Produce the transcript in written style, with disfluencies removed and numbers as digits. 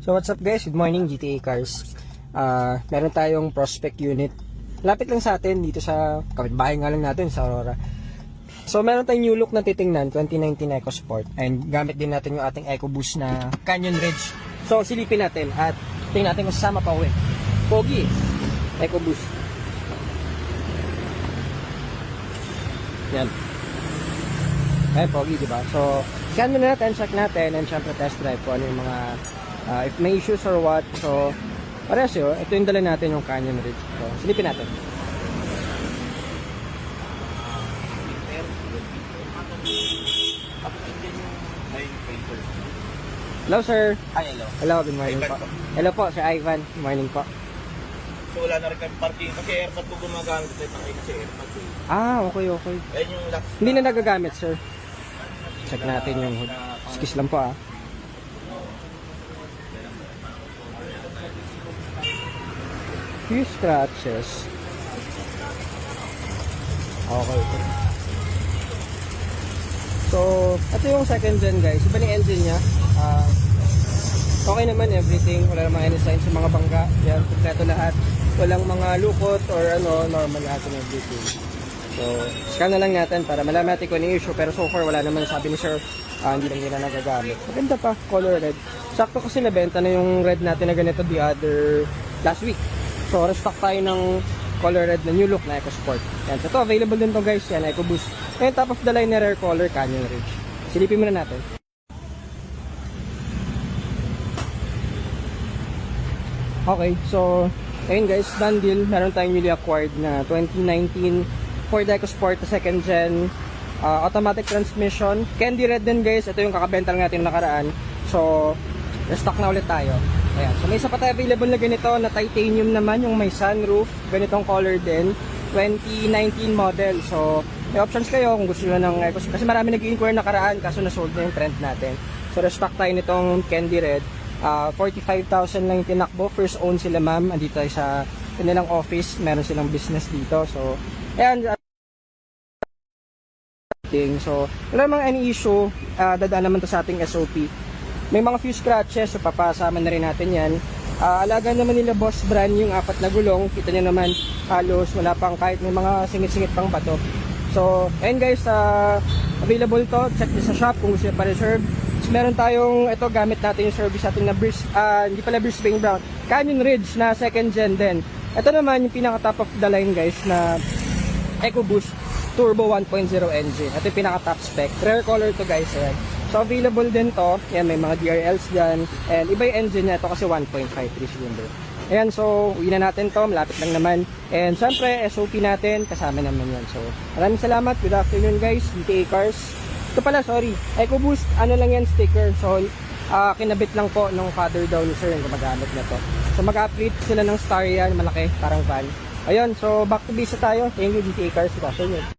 So what's up guys, good morning GTA Cars. Meron tayong prospect unit. Lapit lang sa atin dito sa kapitbahay nga lang natin sa Aurora. So meron tayong new look na titingnan, 2019 EcoSport. And gamit din natin yung ating EcoBoost na Canyon Ridge. So silipin natin at tingnan natin kung sasama pa uwi. Pogi, EcoBoost. Yan. Ay, pogi diba? So scan muna natin, check natin, and syempre test drive kung ano yung mga if may issues or what. So parehas yun, ito yung dala natin yung Canyon Ridge. So silipin natin. Hello sir. Hi, hello. Hello, good morning po. Hello po, Sir Ivan. Good morning po. So wala na rin kami parking kasi airpod po gumagamit ito kasi airpod po. Okay. Ayan yung last. Hindi na nagagamit sir. Check natin yung hood. Excuse lang po Few scratches. Okay. So, ito yung second gen guys. Iba na engine niya. Okay naman everything. Wala namang any signs sa mga bangga. Yan, kompleto lahat. Walang mga lukot or normal lahat and everything. So, scan na lang natin para malaman natin kung ano yung issue. Pero so far, wala naman sabi ni sir. Hindi lang nila nagagamit. Maganda pa, color red. Sakto kasi nabenta na yung red natin na ganito the other last week. So, restock tayo ng color red na new look na EcoSport. Yan. So, ito, available din to guys. Yan, EcoBoost. And top of the line na rare color Canyon Ridge. Silipin muna natin. Okay, so, ayun guys, done deal. Meron tayong newly acquired na 2019 Ford EcoSport na second gen automatic transmission. Candy red din guys. Ito yung kakabenta lang natin nakaraan. So, restock na ulit tayo. Ayan. So, may isa pa tayo available na ganito na titanium naman, yung may sunroof. Ganitong color din. 2019 model. So, may options kayo kung gusto nyo ng EcoSport. Kasi marami nag-inquire nakaraan kaso nasold na yung trend natin. So, restock tayo nitong candy red. 45,000 lang yung tinakbo. First own sila ma'am. Andito tayo sa kanilang office. Meron silang business dito. So, ayan. So, wala namang any issue. Dadaan naman to sa ating SOP. May mga few scratches. So, papasama na rin natin yan. Alaga naman nila Boss Brand yung 4 na gulong. Kita nyo naman halos wala pang kahit may mga singit-singit pang bato. So, ayan guys. Available to. Check nyo sa shop kung gusto nyo pa-reserve. So, meron tayong, ito gamit natin yung service natin na hindi pala Brisbane Brown, Canyon Ridge na second gen din. Ito naman yung pinaka top of the line guys na EcoBoost Turbo 1.0 engine. Ito yung pinaka top spec. Rare color to guys. Ayan. So available din to. Ayan, may mga DRLs dyan. And iba yung engine niya. Ito kasi 1.53 cylinder. Ayan, so uwi na natin to. Malapit lang naman. And syempre, SOP natin. Kasama naman yan. So maraming salamat. Good afternoon guys. GTA Cars. Ito pala, sorry. EcoBoost, ano lang yan, sticker. So, kinabit lang po nung father daw ni sir yung gumagamit na to. So, mag-upgrade sila ng star yan, malaki, parang van. Ayun, so back to base tayo. Thank you, GTA Cars. Good afternoon.